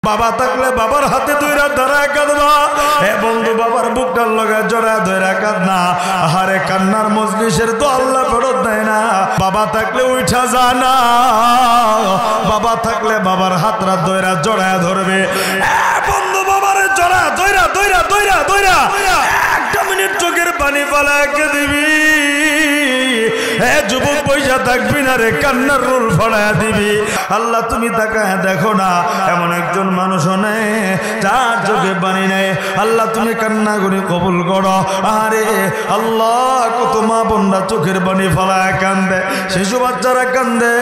বাবা থাকলে বাবার হাতে ধইরা ধরা কাঁদবা। হে বন্ধু, বাবার বুকটার লগে জড়া ধইরা কাঁদনা। আহারে কান্নার মজলিসের তো আল্লাহ ফেরত দেয় না। বাবা থাকলে উঠা যায় না। বাবা থাকলে বাবার হাতরা ধইরা জড়া ধরবে। বন্ধু, বাবারে জড়া ধইরা ধইরা ধইরা ধইরা একটা মিনিট চোখের পানি ফালাকে দিবি। হে যুবক, পয়সা থাকবি না রে, কান্নার রোল ফড়ায়া দিবি। আল্লাহ তুমি তাকায় দেখো না, এমন একজন মানুষ নেই যার চোখে পানি নেই। আল্লাহ তুমি কান্না করে কবুল করো। আরে আল্লাহ, কত মা বোনরা চোখের পানি ফলায় কান্দে, শিশু বাচ্চারা কান্দে,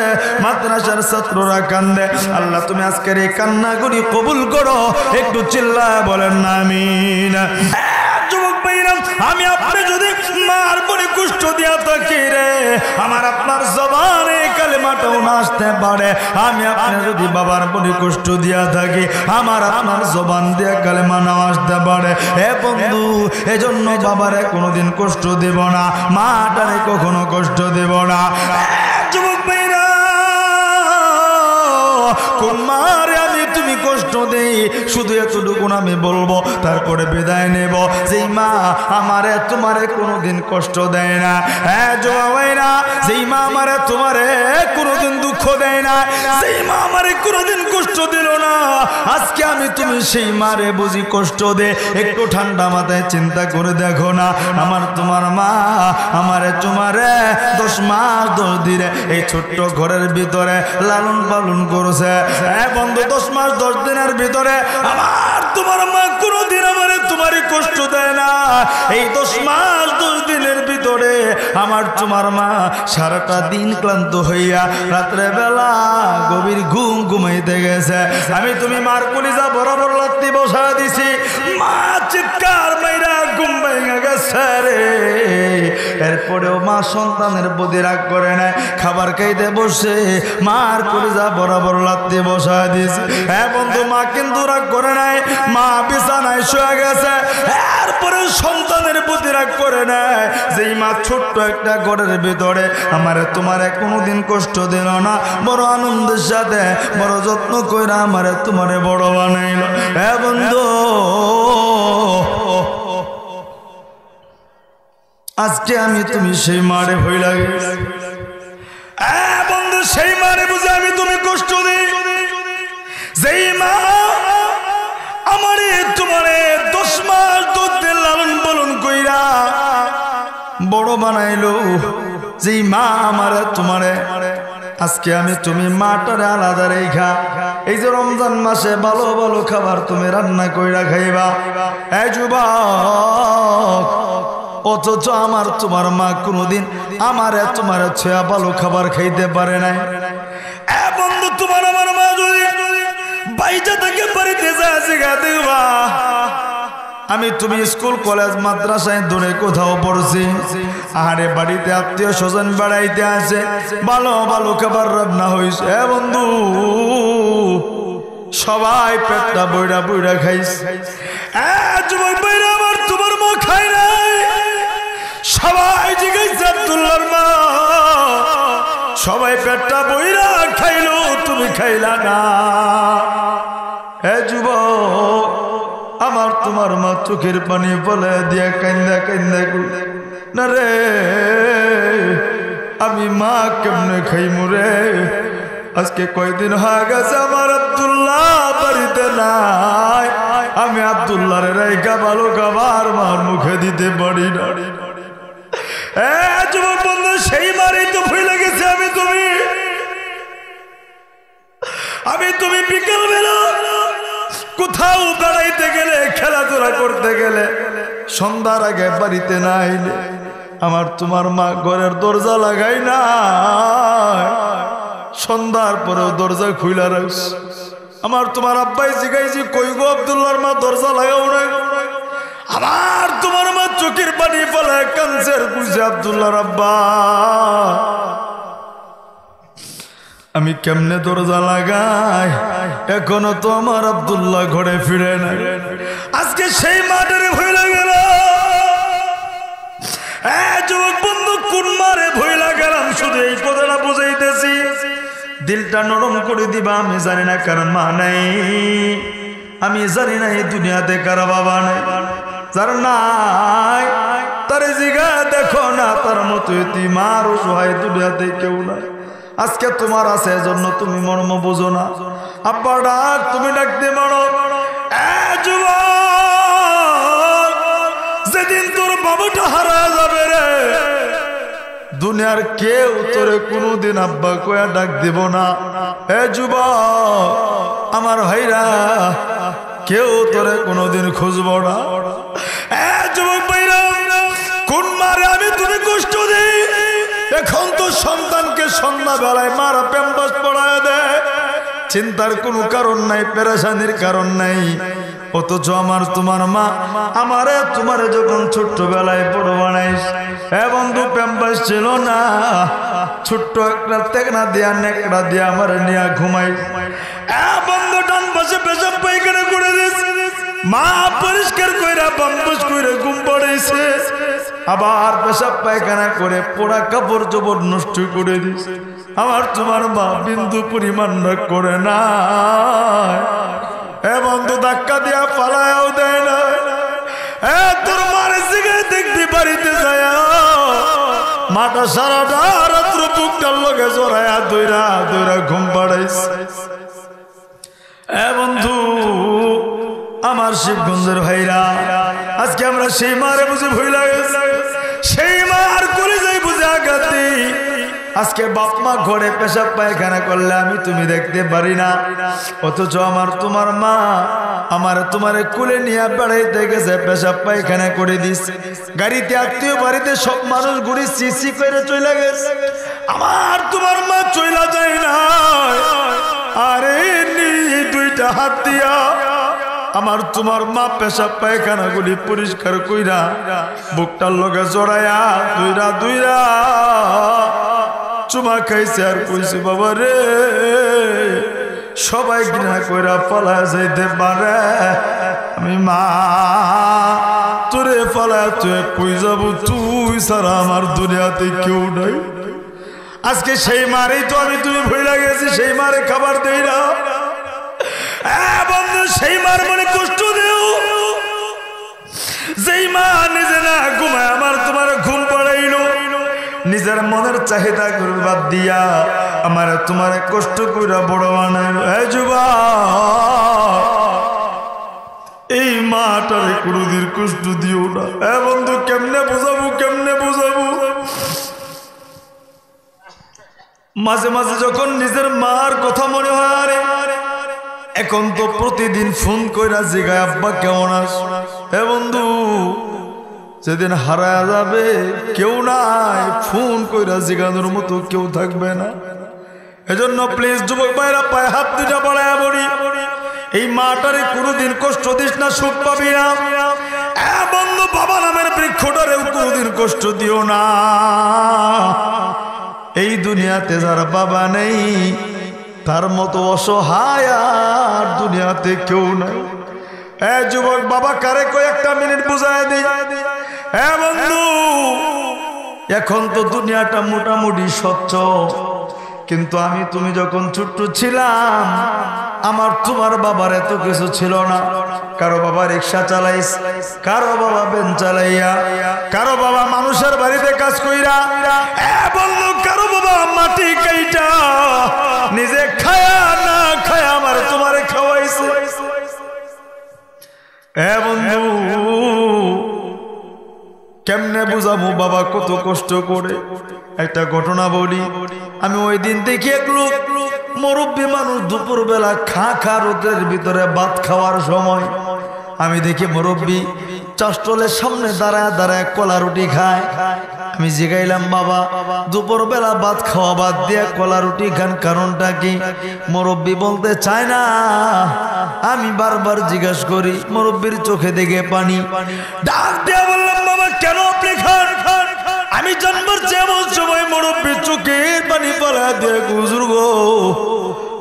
মাদ্রাসার ছাত্ররা কান্দে। আল্লাহ তুমি আজকের এই কান্না করে কবুল করো। একটু চিল্লায় বলেন না আমিন। যুবক ভাইরা, আমি আপনি যদি মার বড়ি কষ্ট দিয়া থাকি রে, আমার আপনার জবানে কালেমাটাও না আসতে পারে। আমি আপনি যদি বাবার বড়ি কষ্ট দিয়া থাকি, আমার আপনার জবান দিয়া কালেমা না আসতে পারে। হে বন্ধু, এজন্য বাবারে কোনোদিন কষ্ট দেব না, মাটারে কখনো কষ্ট দেব না। যুবক ভাইরা, কোন মারে আমি তুমি কষ্ট দেই, শুধু এতটুকু আমি বলবো, তারপরে বিদায় নেব। যেই মা আমারে তোমারে কোনোদিন কষ্ট দেয় না। হ্যাঁ জোয়াইরা, যেই মা আমারে তোমারে কোনোদিন দুঃখ দেয় না, যেই মা আমারে কোনোদিন কষ্ট দিল না, আজকে আমি তুমি সেই মারে বুঝি কষ্ট দে। একটু ঠান্ডা মাথায় চিন্তা করে দেখো না, আমার তোমার মা আমারে তোমারে 10 মাস 10 দিনে এই ছোট্ট ঘরের ভিতরে লালন পালন করছে। হ্যাঁ বন্ধু, 10 মাস 10 দিনের ভিতরে আমার তোমার মা কোনোদিন আমারে তোমারই কষ্ট দেয় না। এই 10 মাস 10 দিনের ভিতরে আমার তোমার মা সারাটা দিন ক্লান্ত হইয়া রাত্রে বেলা গভীর ঘুম ঘুমাইতে গেছে। আমি তুমি মার কলিজা বরাবর লাত্তি বসা দিছি, মা চিৎকার মাইরা ঘুম ভেঙে গেছে রে। এরপরেও মা সন্তানের প্রতি রাগ করে নাই, খাবার খাইতে বসে মার কলিজা বরাবর লাত্তি বসা দিছে। হ্যাঁ বন্ধু, মা কিন্তু রাগ করে নাই, মা বিছানায় শুয়ে গেছে। এরপরে সন্তানের প্রতি রাগ করে নাই, যেই মা ছোট্ট একটা ঘরের ভিতরে আমারে তোমারে কোনোদিন কষ্ট দিল না, বড় আনন্দের সাথে বড় যত্ন কইরা আমারে তোমারে বড় বানাইল। হ্যাঁ বন্ধু, আজকে আমি তুমি সেই মারে ভয় লাগে। বন্ধু, সেই মারে বুঝে আমি তুমি কষ্ট দিই, যেই মা আমারে তোমারে 10 মাস 10 দিন লালন পালন কইরা বড় বানাইলো, যেই মা আমারে তোমারে আজকে আমি তুমি মাটারে আলাদা রেখা এই যে রমজান মাসে ভালো ভালো খাবার তুমি রান্না কইরা খাইবা। এই যুবক, অথচ আমার তোমার মা কোনোদিন আমারে তোমার ছোঁয়া ভালো খাবার খাইতে পারে নাই। বন্ধু, তোমার আমার মা যদি বাইজা থেকে বাড়িতে যায় শিখা দেবা, আমি তুমি স্কুল কলেজ মাদ্রাসায় দূরে কোথাও পড়ছি, আহারে বাড়িতে আত্মীয় স্বজন বেড়াইতে আসে, ভালো ভালো খাবার রান্না হয়েছে। বন্ধু, সবাই পেটটা বইরা বইরা খাইছে। যুবক ভাইরা, আমার তোমার মা খাই নাই। সবাই জিজ্ঞাসা আব্দুল্লাহর মা, সবাই পেটটা বইরা খাইলো, তুমি খাইলা না। যুবক, আমার তোমার মা চোখের পানি ফলে দিয়া কান্দা কান্দা না রে, আমি মা কেমনে খাইমু রে। আজকে কয়দিন হয়ে গেছে আমার আব্দুল্লাহ বাড়িতে নাই, আমি আব্দুল্লাহর রাইখা ভালো খাবার মার মুখে দিতে পারি না। যুবক বন্ধু, সেই মারেই তো ভয় লেগেছে। আমি তুমি বিকেল বেলা কোথাও বেড়াইতে গেলে, খেলাধুলা করতে গেলে, সন্ধ্যার আগে বাড়িতে না আইলে আমার তোমার মা ঘরের দরজা লাগাই না, সন্ধ্যার পরেও দরজা খুইলা রাখস। আমার তোমার আব্বাই জিগাইছি, কই গো আব্দুল্লাহর মা দরজা লাগাও না। আমার তোমার মা চোখের পানি ফেলে কানসের বুঝে, আব্দুল্লাহর আব্বা আমি কেমনে দরজা লাগাই, এখনো তো আমার আব্দুল্লাহ ঘরে ফিরে নাই। আজকে সেই মাটারে ভয় লাগে না। যুবক বন্ধু, কোন মারে ভয় লাগালাম, শুধু এই কথাটা বুঝাইতেছি, দিলটা নরম করে দিবা। আমি জানি না কারণ মা নাই, আমি জানি না এই দুনিয়াতে কারো বাবা নাই, যার নাই তার জিগা দেখো না, তার মতো এতিম আর অসহায় দুনিয়াতে কেউ নাই। আজকে তোমার আছে, এজন্য তুমি মর্ম বুঝো না। আব্বা ডাক, তুমি ডাকতে পারো। যেদিন তোর বাবাটা হারা যাবে রে, দুনিয়ার কেউ তোরে কোনোদিন আব্বা কয়া ডাক দিব না। এ যুবক আমার ভাইরা, কেউ তোরে কোনোদিন খুঁজব না। এ যুবক ভাইরা, কোন মারে আমি তুমি কষ্ট দিই? এখন তো সন্তানকে সন্ধ্যা বেলায় মারা প্যাম্পাস পড়ায় দেয়, চিন্তার কোনো কারণ নাই, পেরেশানির কারণ নাই। অথচ আমার তোমার মা আমারে তোমারে যখন ছোট্টবেলায় বড় বানাইস, এ বন্ধু প্যাম্পাস ছিল না, ছোট্ট একটা টেকনা দিয়া নেকড়া দিয়া আমার নিয়া ঘুমাই। এ বন্ধু ডান পাশে পেশাব পায়খানা করে দিয়েছে, মা পরিষ্কার কইরা প্যাম্পাস কইরা ঘুম পড়াইছে, আবার পেশাব পায়খানা করে পোড়া কাপড় চোপড় নষ্ট করে দিছে। আমার তোমার মা বিন্দু পরিমাণ করে না। এ বন্ধু ধাক্কা দিয়া পালায়াও দেয় না। এ তোর মারে জিগায় দেখবি বাড়িতে যায়, মাটা সারাটা রাত্র বুকটার লগে জড়ায়া দইরা দইরা ঘুম পাড়াইছে। এ বন্ধু আমার শিবগঞ্জের ভাইরা, আজকে আমরা সেই মারে বুঝে ভুইলা গেছি, সেই মার করে যাই বুঝে আঘাত দিই। আজকে বাপ মা ঘরে পেশাব পায়খানা করলে আমি তুমি দেখতে পারি না, অথচ আমার তোমার মা আমার তোমারে কুলে নিয়ে বেড়াইতে গেছে, পেশাব পায়খানা করে দিস। গাড়িতে আত্মীয় বাড়িতে সব মানুষ ঘুরে সিসি করে চলে গেছে, আমার তোমার মা চইলা যায় না। আরে দুইটা হাত দিয়া আমার তোমার মা পেশাব পায়খানা গুলি পরিষ্কার কইরা বুকটার লগে জড়াইয়া দুইরা দুইরা চুমা খাইছে আর কইছে, বাবা রে সবাই ঘৃণা কইরা পালা যাইতে পারে, আমি মা তোরে পালা তুই কই যাবো, তুই ছাড়া আমার দুনিয়াতে কেউ নাই। আজকে সেই মারেই তো আমি তুমি ভুলে গেছি, সেই মারে খাবার দেই না। বন্ধু সেই মার মনে কষ্ট দেও, যেই মা নিজে না ঘুমায় আমার তোমার ঘুম পড়াইলো, নিজের মনের চাহিদা করে বাদ দিয়া আমার তোমার কষ্ট কইরা বড় বানাইলো। এই যুবক, এই মাটারে কোনদিন কষ্ট দিও না। এ বন্ধু কেমনে বোঝাবো, কেমনে বোঝাবো? মাঝে মাঝে যখন নিজের মার কথা মনে হয়, আরে এখন তো প্রতিদিন ফোন কইরা জিগায় আব্বা কেমন আছ। হে বন্ধু, যেদিন হারায় যাবে কেউ নাই, ফোন কইরা জিগানোর মতো কেউ থাকবে না। এজন্য প্লিজ যুবক ভাইরা পায়ে হাত দুটা বাড়ায় বলি, এই মাটারে কোনোদিন কষ্ট দিস না, সুখ পাবি না। বন্ধু বাবা নামের বৃক্ষটারেও কোনোদিন কষ্ট দিও না। এই দুনিয়াতে যার বাবা নেই তার মতো অসহায় আর দুনিয়াতে কেউ নাই। এ যুবক, বাবা কারে কয়েকটা মিনিট বুঝায় দিই। এ বন্ধু, এখন তো দুনিয়াটা মোটামুটি স্বচ্ছ, কিন্তু আমি তুমি যখন ছোট্ট ছিলাম আমার তোমার বাবার এত কিছু ছিল না। কারো বাবা রিক্সা চালাইস, কারো বাবা বেন চালাইয়া, কারো বাবা মানুষের বাড়িতে কাজ কইরা, বন্ধু কারো বাবা মাটি কাইটা নিজে খায়া না খায়া আমার তোমারে খাওয়াইছে। বন্ধু কেমনে বুঝাবো বাবা কত কষ্ট করে। একটা ঘটনা বলি, আমি ওই দিন দেখি এক লোক মুরব্বী মানুষ দুপুর বেলা খা রোদের ভিতরে ভাত খাওয়ার সময় আমি দেখি মুরব্বী চাষটলের সামনে দাঁড়ায় দাঁড়ায় কলা রুটি খায়। আমি জিগাইলাম, বাবা দুপুর বেলা ভাত খাওয়া বাদ দিয়ে কলা রুটি খান, কারণটা কি? মুরব্বী বলতে চায় না। আমি বারবার জিজ্ঞাসা করি, মুরব্বীর চোখে দেখে পানি, ডাক দিয়ে বললাম, বাবা কেন আপনি খান? আমি জন্মের যেমন সময় মুরব্বীর চোখের পানি পড়া দিয়ে, হুজুর গো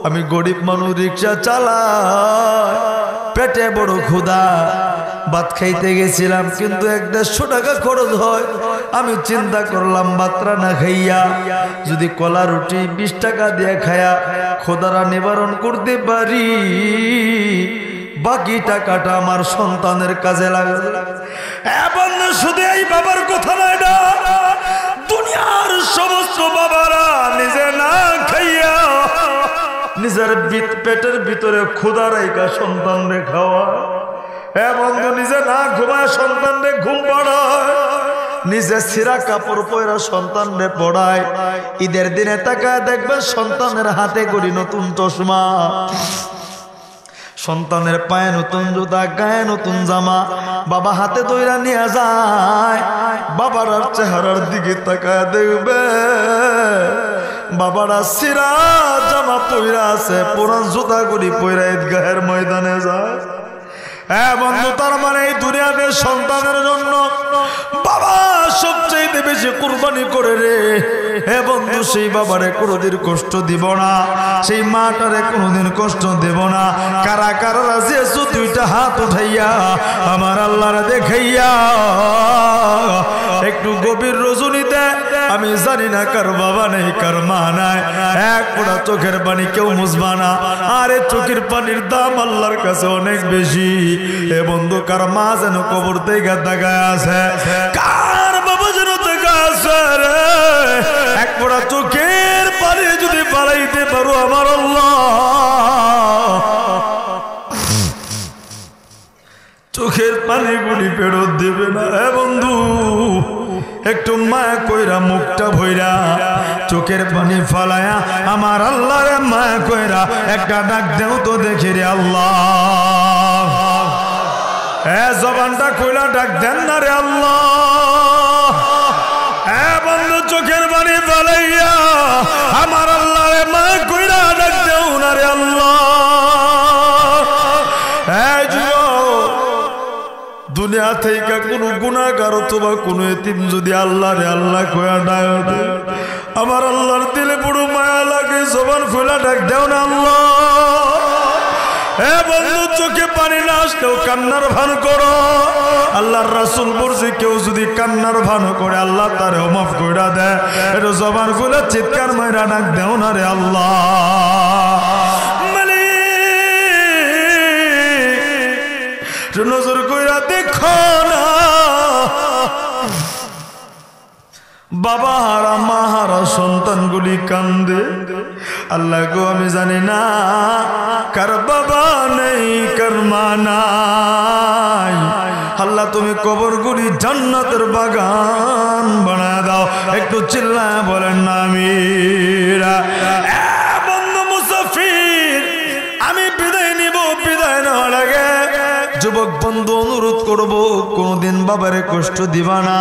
আমি গরিব মানুষ, রিক্সা চালাই, পেটে বড় ক্ষুধা, ভাত খাইতে গেছিলাম কিন্তু 150 টাকা খরচ হয়। আমি চিন্তা করলাম ভাতটা না খাইয়া যদি কলা রুটি 20 টাকা দিয়ে খায়া ক্ষুধারা নিবারণ করতে পারি, বাকি টাকাটা আমার সন্তানের কাজে লাগবে। এবং শুধু এই বাবার কথা নয় না, দুনিয়ার সমস্ত বাবারা নিজে না খাইয়া নিজের পেটের ভিতরে ক্ষুধা রাইখা সন্তানরে খাওয়া, এবং নিজে না ঘুমায় সন্তানরে ঘুম পাড়ায়, নিজে ছিঁড়া কাপড় পয়রা সন্তানরে পড়ায়। ঈদের দিনে তাকায় দেখবে সন্তানের হাতে করি নতুন চশমা, সন্তানের পায়ে নতুন জুতা, গায়ে নতুন জামা, বাবা হাতে দইরা নিয়ে যায়। বাবার আর চেহারার দিকে তাকায় দেখবে বাবারা ছিঁড়া জামা পয়রা আছে, পুরান জুতা করি পয়রা ঈদগাহের ময়দানে যায়। হ্যাঁ বন্ধু, তার মানে এই দুনিয়াতে সন্তানের জন্য বাবা সবচেয়ে বেশি কুরবানি করে রে। হে বন্ধু, সেই বাবারে কোনোদিন কষ্ট দিব না, সেই মাটারে কোনোদিন কষ্ট দেব না। কারা কারা রাজি আছো দুইটা হাত উঠাইয়া আমার আল্লাহরে দেখাইয়া একটু গভীর রজনীতে, আমি জানি না কার বাবা নেই কার মা নাই, এক ফোঁটা চোখের পানি কেউ মুছবা না। আরে চোখের পানির দাম আল্লাহর কাছে অনেক বেশি। এ বন্ধু, কার মা যেন কবর থেকে তাকায় আছে, কার বাবা যেন তাকায় আছে রে। এক ফোঁটা চোখের পানি যদি বাড়াইতে পারো আমার আল্লাহ, চোখের পানি গুলি ফেরত দেবে না। হে বন্ধু, একটু মায়া কইরা মুখটা ভইরা চোখের পানি ফালায়া আমার আল্লাহরে মায়া কইরা একটা ডাক দেও তো দেখি রে আল্লাহ। হ্যাঁ, জবানটা কইলা ডাক দেন না রে আল্লাহ। হ্যাঁ বন্ধু, চোখের পানি ফালাইয়া আমার আল্লাহরে মায়া কইরা ডাক দেও না রে আল্লাহ। হ্যাঁ, দুনিয়া থেকে কোনো গুনাহগার অথবা কোনো এতিম যদি আল্লাহ রে আল্লাহ কয়া ডাক, আমার আল্লাহর দিলে বড় মায়া লাগে, জবান খোলা ডাক দেও না আল্লাহ। হে বন্ধু, চোখে পানি না আসলেও কান্নার ভান করো। আল্লাহর রাসূল বলছে কেউ যদি কান্নার ভান করে আল্লাহ তারেও মাফ কইরা দেয়। এটা জবান খোলা চিৎকার মাইরা ডাক দেও না রে আল্লাহ। নজর কইরা দেখো না, বাবা হারা মা হারা সন্তানগুলি কান্দে। আল্লাহ গো, আমি জানি না কার বাবা নেই কার মা নাই। আল্লাহ, তুমি কবরগুলি জান্নাতের বাগান বানায় দাও। একটু চিল্লায় বলেন না আমিন। বন্ধু মুসাফির, আমি বিদায় নিব, বিদায় নেওয়ার আগে যুবক বন্ধু অনুরোধ করব, কোনদিন বাবারে কষ্ট দিবা না।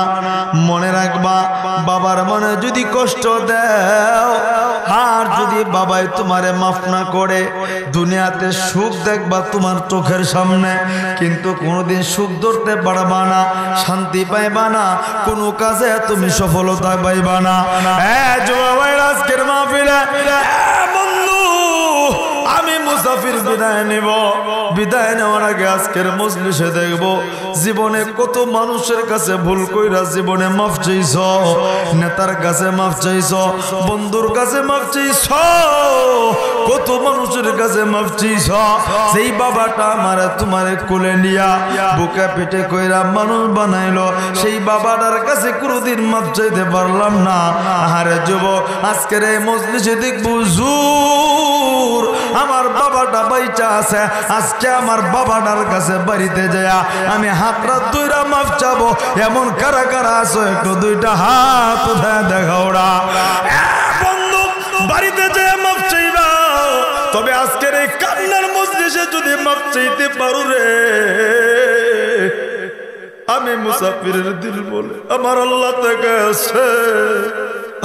মনে রাখবা, বাবার মনে যদি কষ্ট দাও আর যদি বাবাই তোমারে মাফ না করে, দুনিয়াতে সুখ দেখবা তোমার চোখের সামনে, কিন্তু কোনদিন সুখ ধরতে পারবা না, শান্তি পাইবা না, কোনো কাজে তুমি সফলতা পাইবা না। হ্যাঁ জোয়াই, আজকের মাহফিলে বন্ধু আমি মুসাফির বিদায় নেব। বিদায় নেওয়ার আগে আজকের মজলিসে দেখব জীবনে কত মানুষের কাছে ভুল কইরা জীবনে মাফ চাইছ, নেতার কাছে মাফ চাইছ, বন্ধুর কাছে মাফ চাইছ, কত মানুষের কাছে মাফ চাইছ। সেই বাবাটা আমারে তোমারে কোলে নিয়া বুকে পেটে কইরা মানুষ বানাইলো, সেই বাবাটার কাছে কোনোদিন মাফ চাইতে পারলাম না। আরে যুবক, আজকের এই মজলিসে দেখবো হুজুর আমার বাবাটা বাইচা আছে, আজকে আমার বাবাটার কাছে বাড়িতে যায় আমি হাতটা দুইটা মাফ চাবো। এমন কারা কারা আছো একটু দুইটা হাত উঠায় দেখাও না। বন্ধু, বাড়িতে যায় মাফ চাইবা, তবে আজকের এই কান্নার মজলিসে যদি মাফ চাইতে পারো রে, আমি মুসাফিরের দিল বলে আমার আল্লাহ তাকে আছে,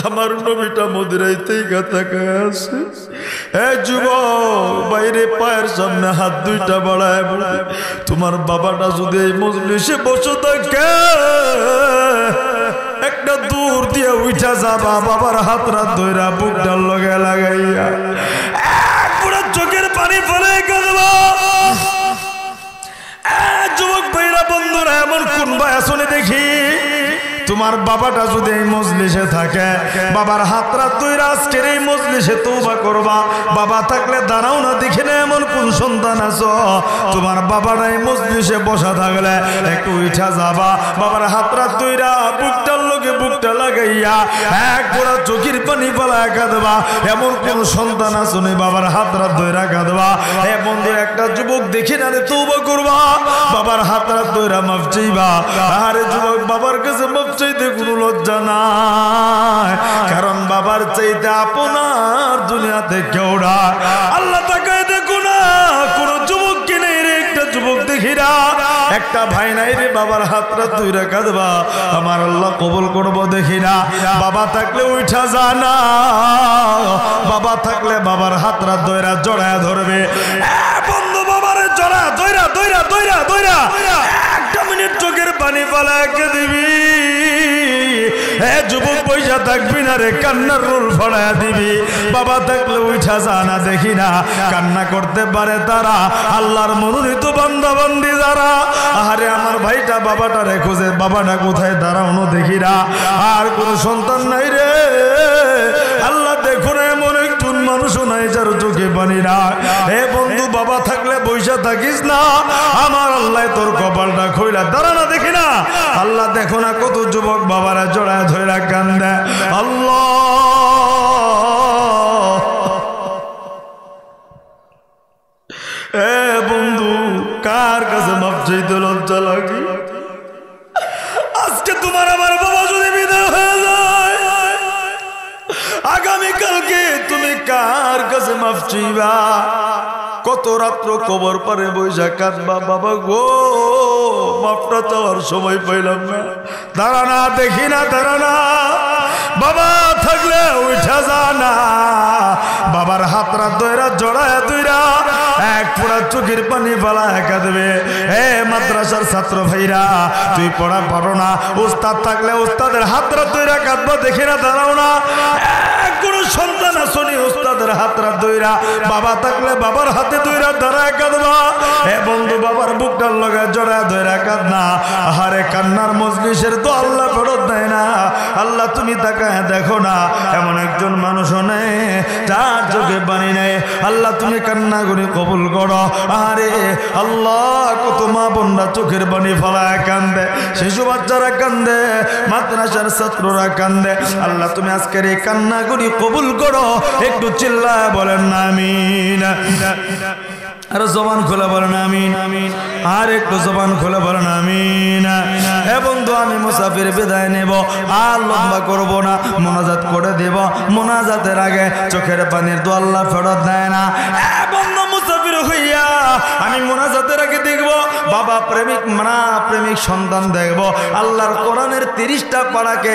আমার নবীটা মদিরাইতেই তাকায় আছে। এ যুবক, বাইরে পায়ের সামনে হাত দুইটা বাড়ায় বলে, তোমার বাবাটা যদি এই মজলিসে বসে থাকে, একটা দূর দিয়ে উঠা যাবা, বাবার হাতটা ধইরা বুকটার লগে লাগাইয়া পুরো চোখের পানি ফেলে গেল। যুবক ভাইরা বন্ধুরা, এমন কোন ভাই আসলে দেখি তোমার বাবাটা যদি এই মজলিসে থাকে, বাবার হাতরা তুইরা আজকের এই মজলিসে তওবা করবা। বাবা থাকলে দাঁড়াও না, দেখে না এমন কোন সন্তান আছো তোমার বাবাটা এই মজলিসে বসা থাকলে একটু উঠা যাবা, বাবার হাতরা তুইরা বুকটার লগে বুকটা লাগাইয়া এক গোড়া চোখের পানি পালায় কাঁদবা। এমন কোন সন্তান আছো নি বাবার হাতরা ধইরা কাঁদবা। এ বন্ধু, একটা যুবক দেখে না রে তওবা করবা, বাবার হাতরা ধইরা মাফ চাইবা। আরে যুবক, বাবার কাছে মাফ চাইতে কোনো লজ্জা নাই, কারণ বাবার চাইতে আপনার দুনিয়াতে কেউ না। আল্লাহ তাকায় দেখো না, কোন যুবক কিনে রে, একটা যুবক দেখি না, একটা ভাই নাই রে, বাবার হাতটা ধইরা কাঁদবা, আমার আল্লাহ কবুল করবো দেখি না। বাবা থাকলে উঠা যা না, বাবা থাকলে বাবার হাতটা ধইরা জড়ায় ধরবে। বন্ধু, বাবারে জড়া ধইরা ধইরা ধইরা ধইরা একটা মিনিট চোখের পানি পালায় দিবি। যুবক পয়সা থাকবি না রে, কান্নার রোল ফড়ায় দিবি। বাবা থাকলে উঠা যা না, দেখি না কান্না করতে পারে তারা, আল্লাহর মনোনীত বান্দা বান্দি যারা। আরে আমার ভাইটা বাবাটা রে খোঁজে, বাবাটা কোথায় দাঁড়ানো দেখি না। আর কোন সন্তান নাই রে, আল্লাহ দেখো না এমন একজন মানুষও নাই যার চোখে পানি না। হে বন্ধু, বাবা থাকলে বৈশা থাকিস না, আমার আল্লাহ তোর কপালটা খইলা দাঁড়া না, দেখি না। আল্লাহ দেখো না কত যুবক বাবারা জড়ায় ধইরা কান্দে। আল্লাহ, এ বন্ধু, কার কাছে মাফ চাইতে লজ্জা লাগে? আজকে তোমার আমার বাবা যদি বিদায় হয়ে যায়, আগামীকালকে তুমি কার কাছে মাফ চাইবা? কত রাত্র কবর পারে বৈশা কাঁদবা, বাবা গো মাফটা চাওয়ার সময় পাইলাম না। দাঁড়া না, দেখি না, দাঁড়া না, বাবা থাকলে উঠা যা না, বাবার হাতরা দইরা জড়ায় দইরা এক পোড়া চোখের পানি ফালায় কাঁদবে। হে মাদ্রাসার ছাত্র ভাইরা, তুই পড়া পারো না, উস্তাদ থাকলে উস্তাদের হাতরা দইরা কাঁদবা, দেখি না, দাঁড়াও না। কোন সন্তান আসনি উস্তাদের হাতরা দইরা, বাবা থাকলে বাবার হাতে দইরা দাঁড়ায় কাঁদবা। হে বন্ধু, বাবার বুকটার লগে জড়ায় দইরা কাঁদনা। আহারে কান্নার মজলিসের তো আল্লাহ ফেরত দেয় না। আল্লাহ তুমি তাকায় দেখো না, এমন একজন মানুষও নেই যার চোখে পানি নেই। আল্লাহ তুমি কান্না করে কবুল করো। আরে আল্লাহ, কত মা বোনরা চোখের পানি ফলায় কান্দে, শিশু বাচ্চারা কান্দে, মাদ্রাসার ছাত্ররা কান্দে। আল্লাহ তুমি আজকের এই কান্না করে কবুল করো। একটু চিল্লায় বলেন না আমিন। আর জবান খুলে বলেন আমিন। আর একটু জবান খুলে বলেন আমিন। এ বন্ধু, আমি মুসাফির বিদায় নেব, আর লম্বা করব না, মোনাজাত করে দেব। মোনাজাতের আগে চোখের পানির তো আল্লাহ ফেরত দেয় না। এ বন্ধু, মুসাফির হইয়া আমি মোনাজাতের আগে দেখব বাবা প্রেমিক, মা প্রেমিক সন্তান দেখব। আল্লাহর কোরআনের 30টা পারাকে